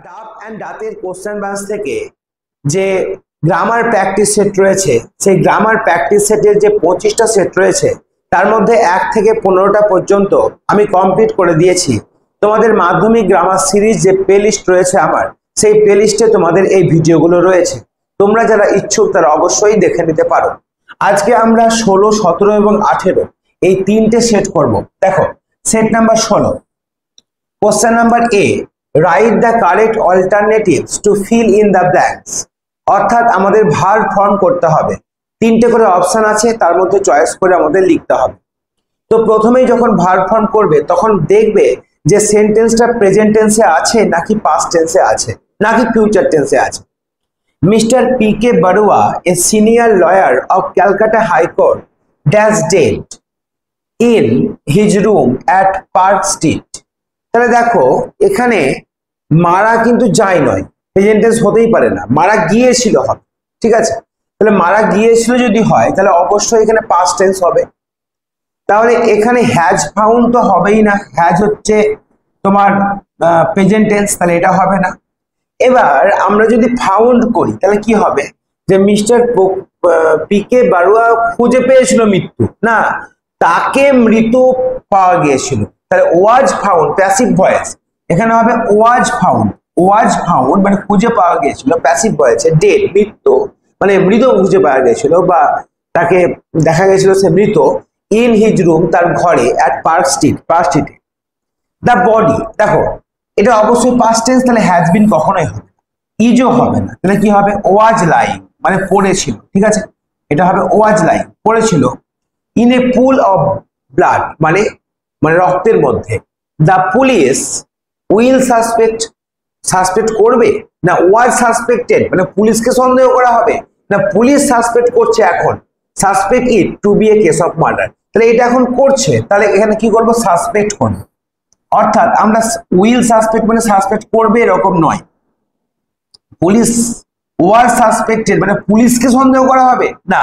ডাব and ডাতের question bank থেকে যে গ্রামার প্র্যাকটিস সেট রয়েছে, সেই গ্রামার প্র্যাকটিস সেটের যে 25টা সেট রয়েছে তার মধ্যে 1 থেকে 15টা পর্যন্ত আমি কমপ্লিট করে দিয়েছি। তোমাদের মাধ্যমিক গ্রামার সিরিজ যে প্লেলিস্ট রয়েছে আমার, সেই প্লেলিস্টে তোমাদের এই ভিডিওগুলো রয়েছে। তোমরা যারা ইচ্ছুক তারা অবশ্যই দেখে নিতে পারো। আজকে আমরা 16, 17 এবং 18 এই তিনটে সেট করব। দেখো, set number 16, question number A, write the correct alternatives to fill in the blanks. অর্থাৎ আমাদের ভার্ব ফর্ম করতে হবে, 3টে করে অপশন আছে, তার মধ্যে চয়েস করে আমাদের লিখতে হবে। তো প্রথমেই যখন ভার্ব ফর্ম করবে তখন দেখবে যে সেন্টেন্সটা প্রেজেন্ট টেন্সে আছে নাকি পাস্ট টেন্সে আছে নাকি ফিউচার টেন্সে আছে। Mister P.K. Barua, a senior lawyer of Calcutta High Court, dash dead in his room at Park Street. তাহলে দেখো, এখানে মারা কিন্তু যাই নয়, প্রেজেন্ট টেন্স হতেই পারে না, মারা গিয়েছিল হবে। ঠিক আছে, তাহলে মারা গিয়েছিল যদি হয় তাহলে অবশ্যই এখানে পাস্ট টেন্স হবে। তাহলে এখানে হ্যাজ ফাউন্ড তো হবেই না, হ্যাজ হচ্ছে তোমার প্রেজেন্ট টেন্স, তাহলে এটা হবে না। এবার আমরা যদি ফাউন্ড করি তাহলে কি হবে, যে মিস্টার P.K. Barua খুঁজে পেয়েছিল মৃত্যু, না তাকে মৃত পাওয়া গিয়েছিল, তাহলে ওয়াজ ফাউন্ড প্যাসিভ ভয়েস, এখানে হবে ওয়াজ ফাউন্ড। ওয়াজ ফাউন্ড মানে খুঁজে পাওয়া গিয়েছিল, প্যাসিভ ভয়েসে ডেড মৃত্যু মানে মৃত খুঁজে পাওয়া গিয়েছিল বা তাকে দেখা গেছিল সে মৃত, ইন হিজ রুম তার ঘরে, অ্যাট পার্ক স্ট্রিট, পার্ক স্ট্রিটে। দ্য বডি, দেখো এটা অবশ্যই পাস্ট টেন্স, তাহলে হ্যাজ বিন কখনোই হবে না, ইজও হবে না, তাহলে কি হবে ওয়াজ লাইং মানে পড়েছিল। ঠিক আছে, এটা হবে ওয়াজ লাইং পড়েছিল। In a pool of blood মানে মানে রক্তের মধ্যে। The police will suspect, suspect করবে না ওয়াজ সাসপেক্টেড মানে পুলিশকে সন্দেহ করা হবে না পুলিশ সাসপেক্ট করছে এখন, suspect it to be a case of murder, তাহলে এটা এখন করছে, তাহলে এখানে কি করবো সাসপেক্ট করবো। অর্থাৎ আমরা উইল সাসপেক্ট মানে সাসপেক্ট করবে এরকম নয়, পুলিশ ওয়াজ সাসপেক্টেড মানে পুলিশকে সন্দেহ করা হবে না,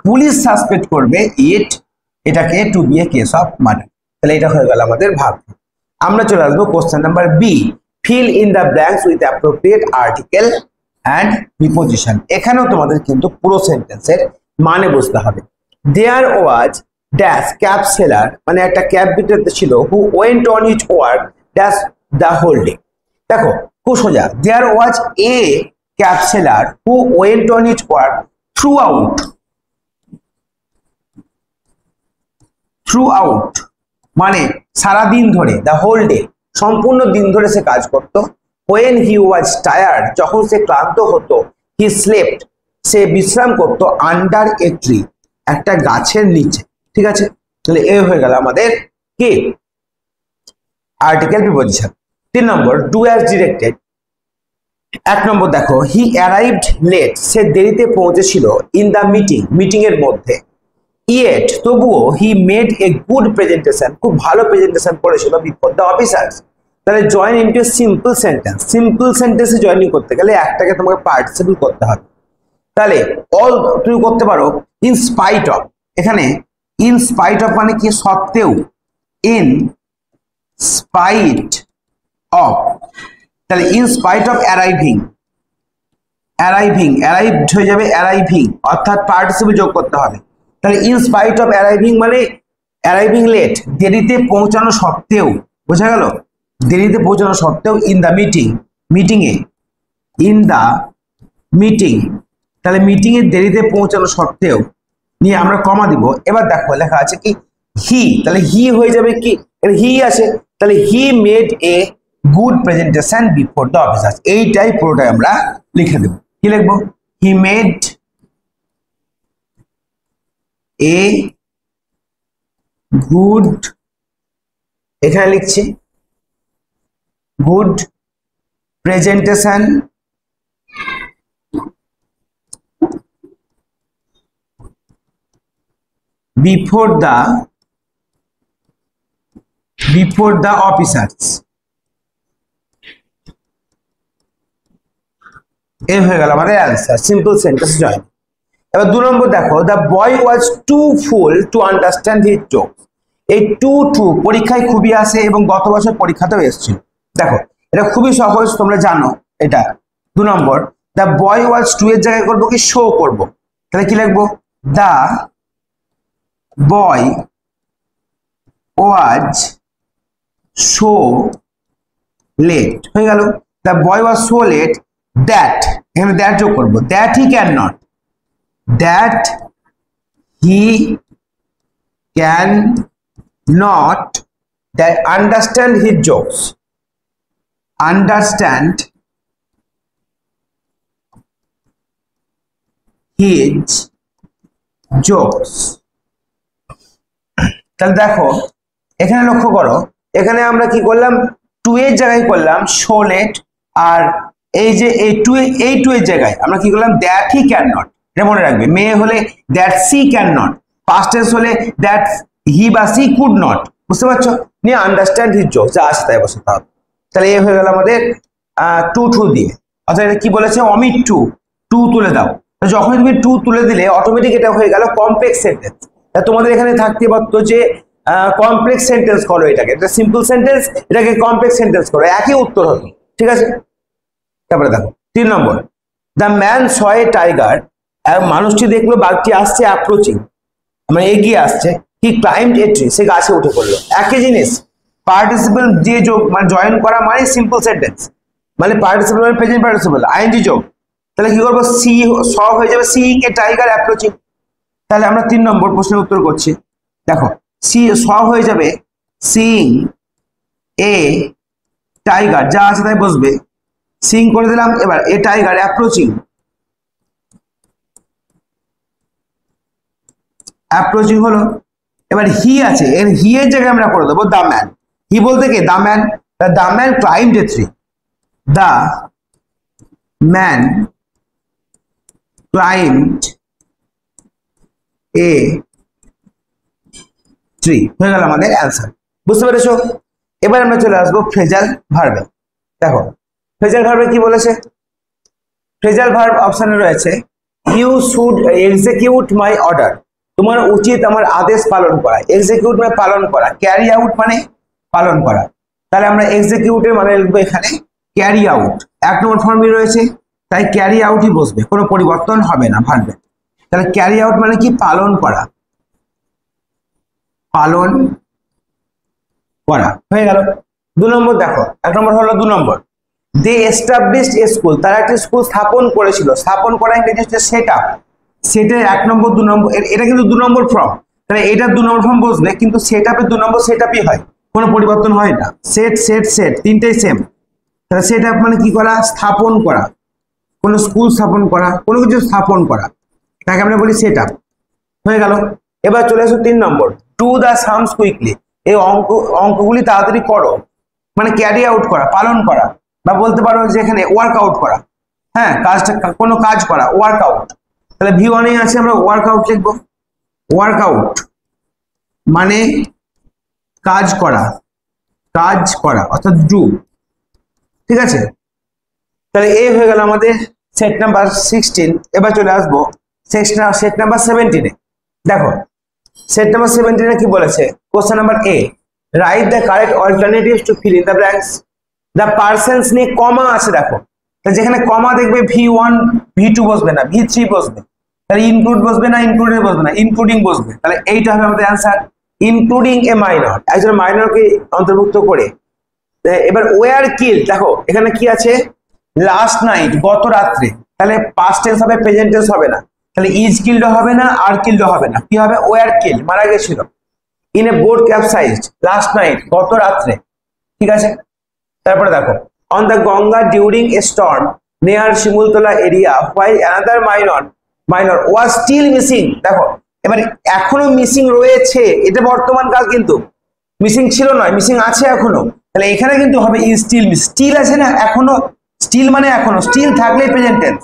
পুলিশ সাসপেক্ট করবে ইট এটাকে to be a case of murder, তাহলে এটা হয়ে গেল আমাদের ভাব। আমরা চলে আসবো question number B, fill in the blanks with appropriate article and preposition. এখানেও তোমাদের কিন্তু পুরো সেন্টেন্সের মানে বুঝতে হবে। There was dash cab seller মানে একটা ক্যাব বিক্রেতা ছিল, who went on it work dash the whole day. দেখো খুব সোজা, there was a cab seller who went on it work through out, through out মানে সারাদিন ধরে, দ্য হোল ডে সম্পূর্ণ দিন ধরে সে কাজ করত। when he was tired যখন সে ক্লান্ত হতো, he slept সে বিশ্রাম করত, আন্ডার এ ট্রি একটা গাছের নিচে। ঠিক আছে, তাহলে এ হয়ে গেল আমাদের কি article preposition. 3 number, do as directed. 1 নম্বর দেখো, হি অ্যারাইভড লেট সে দেরিতে পৌঁছেছিল, ইন দ্য মিটিং মিটিং এর মধ্যে, ইয়েট তবুও he made a good presentation খুব ভালো প্রেজেন্টেশন করেছিল বিফোর দ্য অফিসার্স। তাহলে join into simple sentence, simple সেন্টেন্সে জয়েনিং করতে গেলে একটাকে তোমাকে পার্টিসিপল করতে হবে। তাহলে অল তুমি করতে পারো ইন স্পাইট অফ, এখানে ইন স্পাইট অফ মানে কি সত্ত্বেও, ইন স্পাইট অফ, তাহলে in spite of arriving, arriving arrived হয়ে যাবে অ্যারাইভিং, অর্থাৎ পার্টিসিপল যোগ করতে হবে। তাহলে ইন স্পাইট অফ অ্যারাইভিং মানে অ্যারাইভিং লেট দেরিতে পৌঁছানো সত্ত্বেও, বোঝা গেল, দেরিতে পৌঁছানো সত্ত্বেও, ইন দ্য মিটিং মিটিংয়ে, ইন দ্য মিটিং তাহলে মিটিং এ দেরিতে পৌঁছানো সত্ত্বেও নিয়ে আমরা কমা দিব। এবার দেখো লেখা আছে কি হি, তাহলে হি হয়ে যাবে কি হি আছে, তাহলে he made a good presentation before the officers, এইটাই পুরোটাই আমরা লিখে দেব। কি লিখবো, হি মেড এ গুড, এখানে লিখছি good presentation before the officers, এই হয়ে গেল আমাদের অ্যান্সার, সিম্পল সেন্টেন্স জয়েন। এবার 2 নম্বর দেখো, the boy was too fool to understand his jokes. এই টু পরীক্ষায় খুবই আসে এবং গত বছর পরীক্ষাতেও এসেছিল। দেখো এটা খুবই সহজ, তোমরা জানো এটা। 2 নম্বর, দ্য বয় ওয়াজ টু এর জায়গায় করবো কি শো করব, তাহলে কি লিখবো, the boy was so late, হয়ে গেল। The boy was so late that, এখানে দ্যাট যোগ করবো, that he can not, that he can not that understand his jokes, understand his jokes। তাহলে দেখো এখানে লক্ষ্য করো, এখানে আমরা কি করলাম, টু এর জায়গায় করলাম শো লেট, আর এই যে এই টু এর জায়গায় আমরা কি করলাম, দ্যাট হি ক্যান নট, এটা মনে রাখবে। মেয়ে হলে that she can not, past tense হলে দ্যাট হি বা সি কুড নট, বুঝতে পারছো? নিয়ে আন্ডারস্ট্যান্ড হিজ জোক, যা আসে তাই বসাতে হবে। তাহলে এ হয়ে গেল আমাদের টু দিয়ে, অর্থাৎ এটা কি বলেছে, অমিট টু তুলে দাও। যখন তুমি টু তুলে দিলে অটোমেটিক এটা হয়ে গেল কমপ্লেক্স সেন্টেন্স। তোমাদের এখানে থাকতে পারতো যে কমপ্লেক্স সেন্টেন্স করো, এটাকে, এটা সিম্পল সেন্টেন্স, এটাকে কমপ্লেক্স সেন্টেন্স করো, একই উত্তর হতো, ঠিক আছে? তারপরে দেখো 3 নম্বর, the man saw a tiger, মানুষটি দেখলো বাঘটি আসছে, অ্যাপ্রোচিং মানে এগিয়ে আসছে, হি ক্লাইম্বড এ ট্রি, সে গাছে উঠে পড়লো। একই জিনিস, পার্টিসিপল যে যোগ মানে জয়েন করা মানে সিম্পল সেন্টেন্স, মানে পার্টিসিপল মানে প্রেজেন্ট পার্টিসিপল, আইএনজি যোগ, তাহলে কি করবো, সি স হয়ে যাবে সিইং এ টাইগার অ্যাপ্রোচিং। তাহলে আমরা 3 নম্বর প্রশ্নের উত্তর করছি। দেখো সি স হয়ে যাবে সিইং এ টাইগার, যা আছে তাই বসবে, সিইং করে দিলাম। এবার এ টাইগার অ্যাপ্রোচিং, অ্যাপ্রোচিং হলো। এবার হি আছে, এর হি এর জায়গায় আমরা করে দেবো দ্য ম্যান, হি বলতে কে, the man, the man climbed a tree, the man climbed a tree, হয়ে গেল আমাদের অ্যান্সার, বুঝতে পেরেছো? এবার আমরা চলে আসবো ফ্রেজাল ভার্বে। দেখো ফ্রেজাল ভার্বে কি বলেছে, ফ্রেজাল ভার্ব অপশনে রয়েছে, you should execute my order, তোমার উচিত আমার আদেশ পালন করা, এক্সিকিউট মানে পালন করা, ক্যারি আউট মানে পালন করা। তাহলে আমরা এক্সিকিউটের মানে লিখবো এখানে ক্যারি আউট, 1 নম্বর ফর্মে রয়েছে, তাই ক্যারি আউটই বসবে, কোনো পরিবর্তন হবে না ভার্বে। তাহলে ক্যারি আউট মানে কি, পালন করা, পালন করা, হয়ে গেল। 2 নম্বর দেখো, 1 নম্বর হলো 2 নম্বর, দে এস্টাবলিশড এ স্কুল, তারা একটা স্কুল স্থাপন করেছিল, স্থাপন করা ইংরেজি হচ্ছে সেট আপ, সেটের 1 নম্বর 2 নম্বর, এটা কিন্তু 2 নম্বর ফর্ম, তাহলে এটা 2 নম্বর ফর্ম বসবে, কিন্তু সেট আপের 2 নম্বর সেট আপই হয়, কোনো পরিবর্তন হয় না, সেট সেট সেট তিনটেই সেম। তাহলে সেট আপ মানে কি করা, স্থাপন করা, কোনো স্কুল স্থাপন করা, কোনো কিছু স্থাপন করা, তাকে আমরা বলি সেট আপ, হয়ে গেল। এবার চলে আসো 3 নম্বর, ডু দ্য সামস কুইকলি, এই অঙ্কগুলি তাড়াতাড়ি করো, মানে ক্যারি আউট করা, পালন করা, বা বলতে পারো যে এখানে ওয়ার্ক আউট করা, হ্যাঁ কাজটা, কোনো কাজ করা, ওয়ার্ক আউট। তাহলে V1 এ আছে, আমরা ওয়ার্ক আউট লিখবো, ওয়ার্ক আউট মানে কাজ করা, কাজ করা অর্থাৎ ডু, ঠিক আছে? তাহলে এই হয়ে গেল আমাদের সেট নাম্বার 16। এবার চলে আসবো সেট নাম্বার 17-এ। দেখো সেট নাম্বার 17-এ কি বলেছে, question number A, write the correct alternatives to fill in the blanks. The persons নিয়ে কমা আছে, দেখো যেখানে কমা দেখবে V1 V2 বসবে না, V3 বসবে, তাহলে ইনক্লুড বসবে না, ইনক্লুডেড বসবে না, ইনক্লুডিং বসবে, তাহলে এইটা হবে আমাদের অ্যান্সার, ইনক্লুডিং এ মাইনর, একজন মাইনরকে অন্তর্ভুক্ত করে। এবার ওয়ার কিল, দেখো এখানে কি আছে, লাস্ট নাইট, গত রাত্রে, তাহলে পাস্ট টেন্স হবে, প্রেজেন্ট টেন্স হবে না, তাহলে ইজ কিল্ড হবে না, আর কিল্ড হবে না, কি হবে, ওয়ার কিল, মারা গেছিল। In a boat capsized, last night, গত রাত্রে, ঠিক আছে? তারপরে দেখো, on the Ganga during a storm near Simultala area while another minor was still missing. দেখো এবার এখনো মিসিং রয়েছে, এটা বর্তমান কাল কিন্তু মিসিং ছিল নয়, মিসিং আছে এখনো, তাহলে এখানে কিন্তু হবে ইজ স্টিল মিস, স্টিল আছে না এখনো, স্টিল মানে এখনো, স্টিল থাকলে প্রেজেন্ট টেন্স,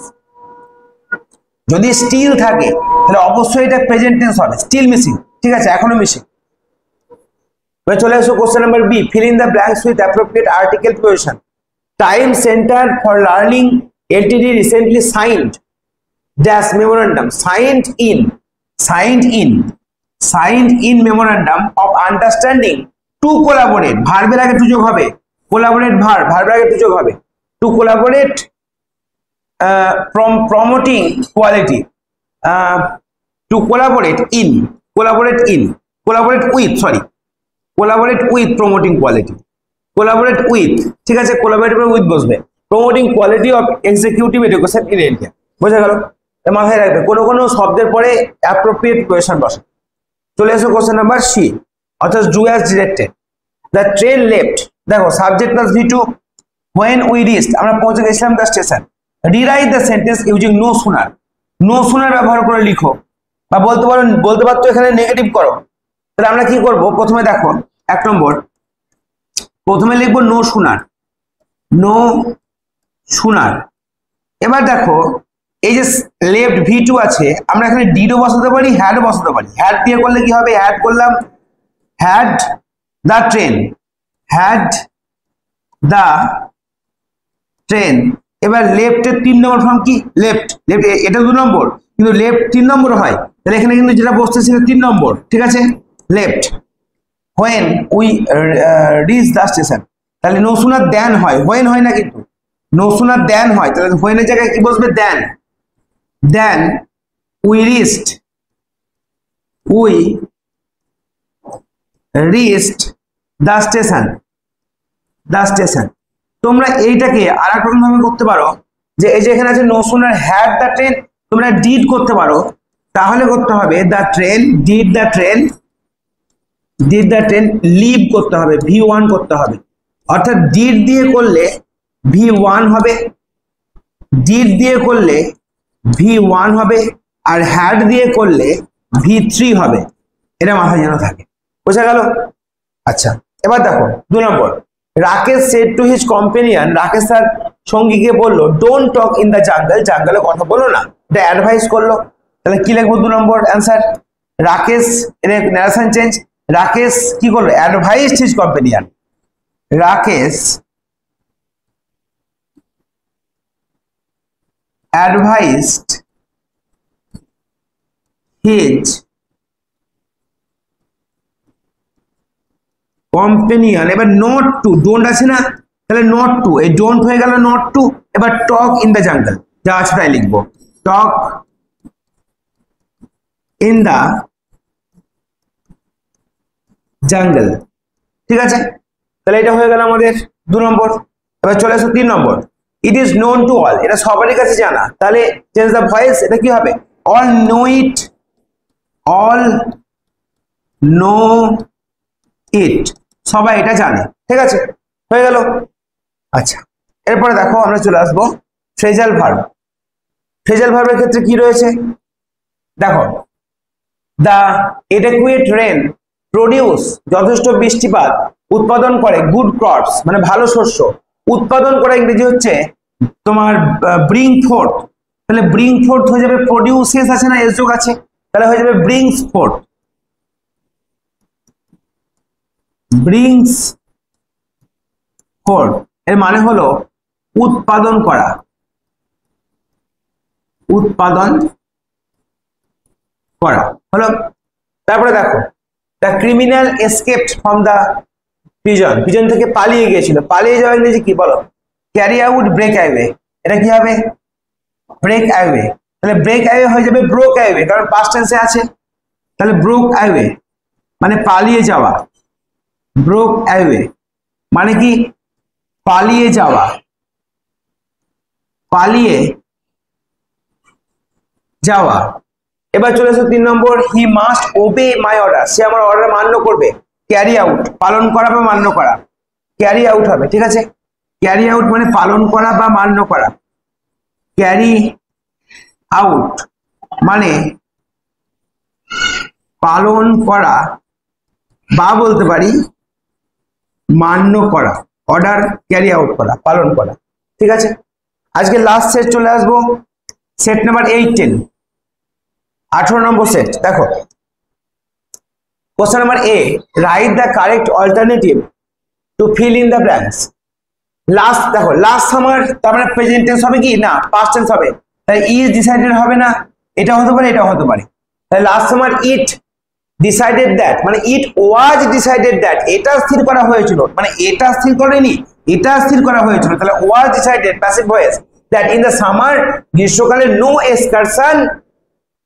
যদি স্টিল থাকে তাহলে অবশ্যই এটা প্রেজেন্ট টেন্স হবে, স্টিল মিসিং, ঠিক আছে, এখনো মিসিং। এবার চলে আসো question number B, fill in the blanks with appropriate article preposition. Time center for learning LTD recently signed dash memorandum, signed in memorandum of understanding to collaborate, ভার্বের আগে to যোগ হবে, কোলাবোরেট ভার্ব আগে to যোগ হবে, to collaborate promoting quality, to collaborate in, collaborate with promoting quality, collaborate with, ঠিক আছে, collaborate with বসবে, promoting quality of executive education in India. বোঝা গেল? মাথায় রাখবে কোনো শব্দের পরে অ্যাপ্রোপ্রিয়েট কোয়েশ্চন বসে। চলে এসো কোশ্চেন নাম্বার সি, অর্থাৎ do as directed. The train left, দেখো subject plus V2, when we reached, আমরা পৌঁছে গেছিলাম the station. Rewrite the sentence using no sooner, no sooner ব্যবহার করে লিখো, বা বলতে পারতো এখানে নেগেটিভ করো। তাহলে আমরা কি করব, প্রথমে দেখো 1 নম্বর, প্রথমে লিখবো নো সুনার, নো সুনার। এবার দেখো এই যে লেফট V2 আছে, আমরা এখানে ডিডও বসাতে পারি, হ্যাড বসাতে পারি। হ্যাড দিয়ে করলে কি হবে, হ্যাড করলাম, had the train, had the train. এবার লেফটের 3 নম্বর ফর্ম কি, লেফট, এটা 2 নম্বর, কিন্তু লেফট 3 নম্বর হয়, তাহলে এখানে কিন্তু যেটা বসছে সেটা 3 নম্বর, ঠিক আছে, left. when we reach the station, তাহলে নো সুনার দেন হয়, when হয় না, কিন্তু নো সুনার দেন হয়, তাহলে when এর জায়গায় কি বসবে, দেন। then we reached the station, তোমরা এইটাকে আরেকটা ভাবে করতে পারো, যে এই যে এখানে আছে no sooner had the train, তোমরা ডিড করতে পারো। তাহলে করতে হবে the train, did the train leave করতে হবে, V1 করতে হবে। অর্থাৎ ডিড দিয়ে করলে V1 হবে, ডিড দিয়ে করলে V1 হবে, আর হ্যাড দিয়ে করলে V3 হবে। এটা মাথায় যেন থাকে। বোঝা গেল? আচ্ছা, এবার দেখো 2 নম্বর, Rakesh said to his companion, Rakesh তার সঙ্গীকে বললো don't talk in the jungle, জাঙ্গলে কথা বলো না, এটা অ্যাডভাইস করলো। তাহলে কি লিখবো 2 নম্বর অ্যান্সার, রাকেশ, এর ন্যারেশন চেঞ্জ, রাকেশ কি করলো, advised his companion, Rakesh advised his companion. এবার নট টু, ডোন্ট আছে না, তাহলে নট টু, এই ডোন্ট হয়ে গেল নট টু। এবার টক ইন দ্য জাঙ্গল, যা আছে তাই লিখবো, টক ইন দ্য জাঙ্গল, ঠিক আছে। তাহলে এটা হয়ে গেল আমাদের 2 নম্বর। এবার চলে আসো 3 নম্বর, it is known to all, এটা সবারই কাছে জানা। তাহলে চেঞ্জ দ্য ভয়েস, এটা কি হবে, অল নো ইট, অল নো ইট, সবাই এটা জানে, ঠিক আছে, হয়ে গেল। আচ্ছা, এরপরে দেখো আমরা চলে আসবো ফ্রেজাল ভার্ব। ফ্রেজাল ভার্বের ক্ষেত্রে কি রয়েছে, দেখো দ্য এডেকুয়েট রেন প্রডিউস, যথেষ্ট বৃষ্টিপাত উৎপাদন করে, গুড ক্রপস মানে ভালো শস্য উৎপাদন করে, ইংরেজি হচ্ছে তোমার ব্রিং ফোর্থ। তাহলে ব্রিং ফোর্থ হয়ে যাবে, প্রডিউসেস আছে না, এস যোগ আছে, তাহলে হয়ে যাবে ব্রিংস ফোর্থ, ব্রিংস ফোর্থ। এর মানে হলো উৎপাদন করা, উৎপাদন করা হলো। তারপরে দেখো the criminal escaped from the prison, prison থেকে পালিয়ে গিয়েছিল, পালিয়ে যাওয়া ইংরেজি কি বলো, ক্যারি আউট ব্রেক অ্যাওয়ে, এটা কি হবে, ব্রেক অ্যাওয়ে। তাহলে ব্রেক অ্যাওয়ে হয়ে যাবে ব্রোক অ্যাওয়ে, কারণ পাস্ট টেন্সে আছে। তাহলে ব্রোক অ্যাওয়ে মানে পালিয়ে যাওয়া, ব্রোক অ্যাওয়ে মানে কি পালিয়ে যাওয়া, পালিয়ে যাওয়া। এবার চলে এসো 3 নম্বর, হি মাস্ট ওবে মাই অর্ডার, সে আমার অর্ডার মান্য করবে, ক্যারি আউট পালন করা বা মান্য করা, ক্যারি আউট হবে, ঠিক আছে, ক্যারি আউট মানে পালন করা বা মান্য করা, ক্যারি আউট মানে পালন করা বা বলতে পারি মান্য করা, অর্ডার ক্যারি আউট করা, পালন করা, ঠিক আছে। আজকে লাস্ট সেট চলে আসবো, সেট নাম্বার 18, 18 নম্বর সেট। দেখো question number A, write the correct alternative to fill in the blanks. Last দেখো, লাস্ট সামার তার মানে প্রেজেন্ট টেন্স হবে কি না, পাস্ট টেন্স হবে, তাই ইজ ডিসাইডেড হবে না, এটা হতে পারে এটা হতে পারে। তাই last summer it decided that মানে ইট ওয়াজ ডিসাইডেড দ্যাট, এটা স্থির করা হয়েছিল, মানে এটা স্থির করেনি, এটা স্থির করা হয়েছিল। তাহলে was decided passive voice that in the summer, গ্রীষ্মকালে নো এক্সকারশন,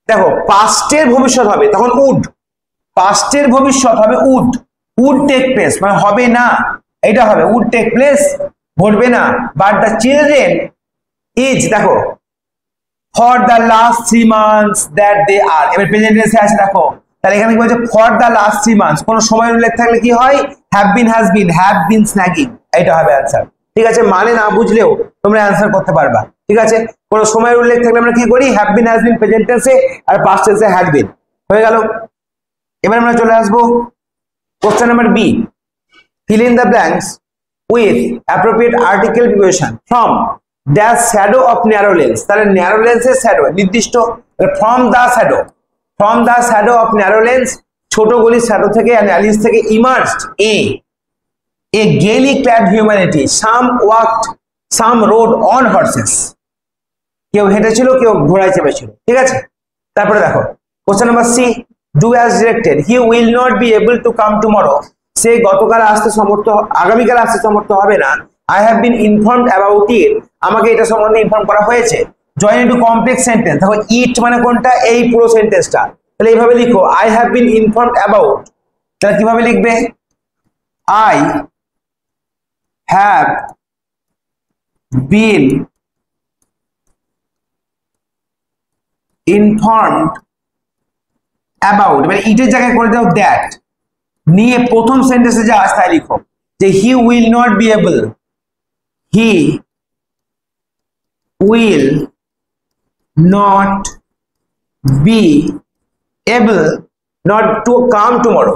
দেখো পাস্টের ভবিষ্যৎ হবে তখন উড, পাস্টের ভবিষ্যৎ হবে উড টেক প্লেস, মানে হবে না, এটা হবে উড টেক প্লেস, ঘটবে না। বাট দ্য চিলড্রেন ইজ, দেখো for the last 3 months that they are, এবার প্রেজেন্ট টেন্সে আছে দেখো, তাহলে এখানে কি বলছে ফর দ্য লাস্ট 3 months, কোন সময়ের উল্লেখ থাকলে কি হয় have been, has been, have been snagging, এটা হবে অ্যান্সার। ঠিক আছে, মানে না বুঝলেও তোমরা অ্যান্সার করতে পারবা। ঠিক আছে, কোন সময়ের উল্লেখ থাকলে আমরা কি করি have been, has been present টেন্সে, আর পাস্ট টেন্সে হ্যাড বিন, হয়ে গেল। এবার আমরা চলে আসবো question number B, fill in the blanks with appropriate article preposition from dash shadow of narrow lens, তাহলে narrow lens এর শ্যাডো নির্দিষ্ট, from the shadow of narrow lens, ছোট গলির শ্যাডো থেকে অ্যালিস থেকে emerged a gaily clad humanity, some rode on horses, কেউ হেঁটেছিল কেউ ঘোড়ায় চেপেছিল। ঠিক আছে, তারপরে দেখো question number C, do as directed, he will not be able to come tomorrow, সে গতকাল আসতে সমর্থ, আগামীকাল আসতে সমর্থ হবে না। I have been informed about it, আমাকে এটা সম্বন্ধে ইনফর্ম করা হয়েছে। জয়েন ইনটু কমপ্লেক্স সেন্টেন্স, দেখো ইট মানে কোনটা, এই পুরো সেন্টেন্সটা, তাহলে এইভাবে লিখো I have been informed about, তাহলে কিভাবে লিখবে I have been informed about, মানে ইটের জায়গায় করে দাও দ্যাট, নিয়ে প্রথম সেন্টেন্সে যা আসে তাই লিখো যে he will not be able, he will not be able not to come tomorrow,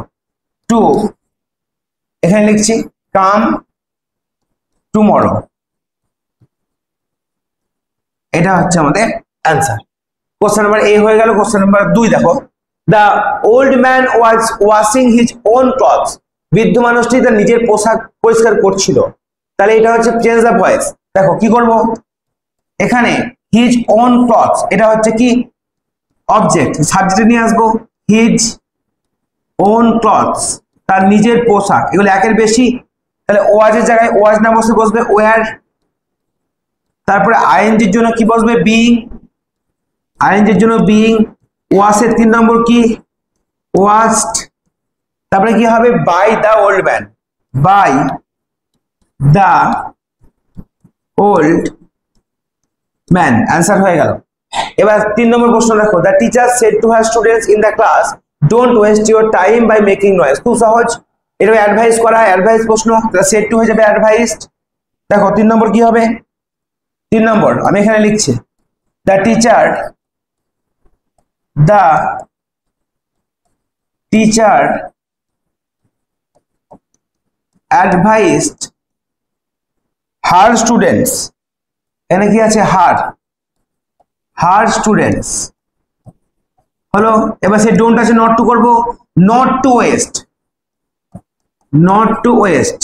to এখানে লিখছি কাম টুমরো, এটা হচ্ছে আমাদের অ্যান্সার। কোশ্চেন নাম্বার এ হয়ে গেল। কোশ্চেন নাম্বার 2 দেখো, the old man was washing his own clothes, বৃদ্ধ মানুষটি তার নিজের পোশাক পরিষ্কার করছিল, তাহলে এটা হচ্ছে চেঞ্জ দ্য ভয়েস। দেখো কি করব, এখানে হিজ ওন ক্লথস, এটা হচ্ছে কি অবজেক্ট, সাবজেক্টে নিয়ে আসবো হিজ ওন ক্লথস, তার নিজের পোশাক, এগুলো একের বেশি, তাহলে ওয়াজের জায়গায় ওয়াজ না বসে বসবে ওয়্যার, তারপরে আইএনজির জন্য কি বসবে বিং, আইএনজির জন্য বিং, ওয়াশের 3 নম্বর কি ওয়াশড, তারপরে কি হবে by the old man, by the old man, answer হয়ে গেল। এবার 3 নম্বর প্রশ্ন দেখো, the teacher said to her students in the class don't waste your time by making noise, খুব সহজ, এটা অ্যাডভাইস করা, অ্যাডভাইস প্রশ্ন, তাহলে সেড টু হয়ে যাবে অ্যাডভাইসড। দেখো 3 নম্বর কি হবে, 3 নম্বর আমি এখানে লিখছি the teacher advised her students, এখানে কি আছে her students হলো। এবার সে ডোন্ট আছে নট টু করব, নট টু ওয়েস্ট,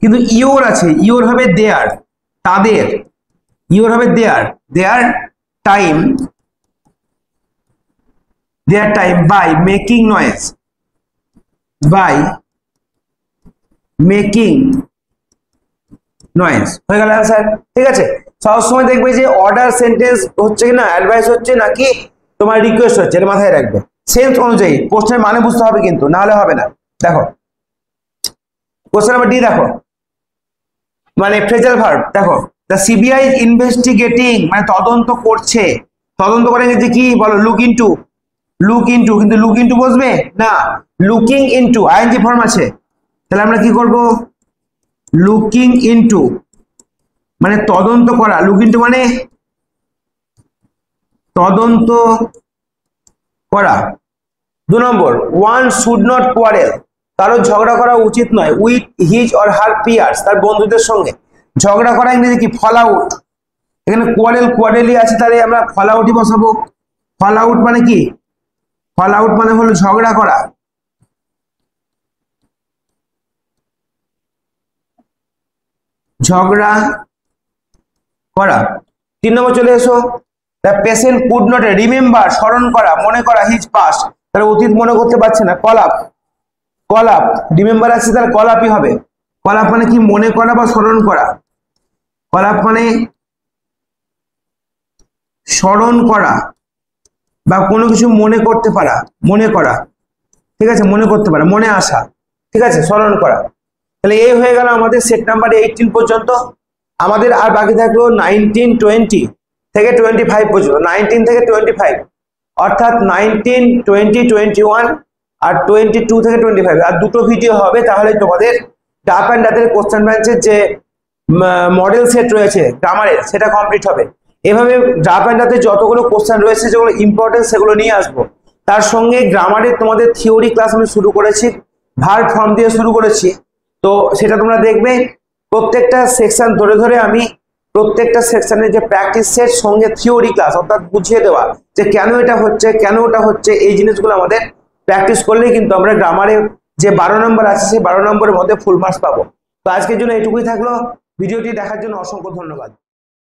কিন্তু ইওর আছে, ইওর হবে দেয়ার, তাদের, ইওর হবে দেয়ার টাইম by making noise, হয়ে গেল স্যার। ঠিক আছে, সবসময় দেখবে যে অর্ডার সেন্টেন্স হচ্ছে কি না অ্যাডভাইস হচ্ছে নাকি তোমার রিকোয়েস্ট হচ্ছে, এটা মাথায় রাখবে, সেন্স অনুযায়ী প্রশ্নের মানে বুঝতে হবে কিন্তু, না হলে হবে না। দেখো কোশ্চেন নাম্বার ডি দেখো, মানে ফ্রেজাল ভার্ব, দেখো দ্য সিবিআই ইজ ইনভেস্টিগেটিং, মানে তদন্ত করছে, তদন্ত করে যে কি বলো লুক ইনটু, কিন্তু লুক ইনটু বসবে না, লুকিং ইনটু আইএনজি ফর্ম আছে, তাহলে আমরা কি করব লুকিং ইনটু, মানে তদন্ত করা, লুক ইনটু মানে তদন্ত করা। 2 নম্বর, ওয়ান শুড নট কোয়ারেল, কারো ঝগড়া করা উচিত নয় with his or her peers, তার বন্ধুদের সঙ্গে, ঝগড়া করা ইংরেজি কি ফল আউট, এখানে কোয়ারেলি আছে, তাহলে আমরা ফল আউটই বসাবো। ফল আউট মানে কি, ফল আউট মানে হলো ঝগড়া করা, ঝগড়া করা। 3 নম্বর চলে এসো, the patient could not remember, স্মরণ করা, মনে করা হিজ পাস্ট, তাহলে অতীত মনে করতে পারছে না, কল আপ, রিমেম্বার আছে তাহলে কল আপই হবে। কলাপ মানে কি? মনে করা বা স্মরণ করা। কলাপ মানে স্মরণ করা বা কোনো কিছু মনে করতে পারা, মনে করা, ঠিক আছে, মনে করতে পারা, মনে আসা, ঠিক আছে, স্মরণ করা। তাহলে এই হয়ে গেল আমাদের সেট নাম্বার 18 পর্যন্ত। আমাদের আর বাকি থাকলো 19, 20 থেকে 25 পর্যন্ত। 19 থেকে 25 অর্থাৎ 19, 20, 21 আর 22 থেকে 25 আর দুটো ভিডিও হবে, তাহলে তোমাদের ডাপ অ্যান্ড ডাতের কোশ্চেন ব্যাংকের যে মডেল সেট রয়েছে গ্রামারের সেটা কমপ্লিট হবে। এভাবে ডাপ অ্যান্ড ডাতে যতগুলো কোশ্চেন রয়েছে যেগুলো ইম্পর্টেন্ট সেগুলো নিয়ে আসবো। তার সঙ্গে গ্রামারের তোমাদের থিওরি ক্লাস আমি শুরু করেছি, ভার্ব ফর্ম দিয়ে শুরু করেছি, তো সেটা তোমরা দেখবে। প্রত্যেকটা সেকশন ধরে ধরে আমি প্রত্যেকটা সেকশনের যে প্র্যাকটিস সেট সঙ্গে থিওরি ক্লাস অর্থাৎ বুঝিয়ে দেওয়া যে কেন এটা হচ্ছে, কেন ওটা হচ্ছে, এই জিনিসগুলো আমাদের প্র্যাকটিস করলেই কিন্তু আমরা গ্রামারে যে 12 নম্বর আছে সেই 12 নম্বরের মধ্যে ফুল মার্কস পাবো। তো আজকের জন্য এইটুকুই থাকলো। ভিডিওটি দেখার জন্য অসংখ্য ধন্যবাদ।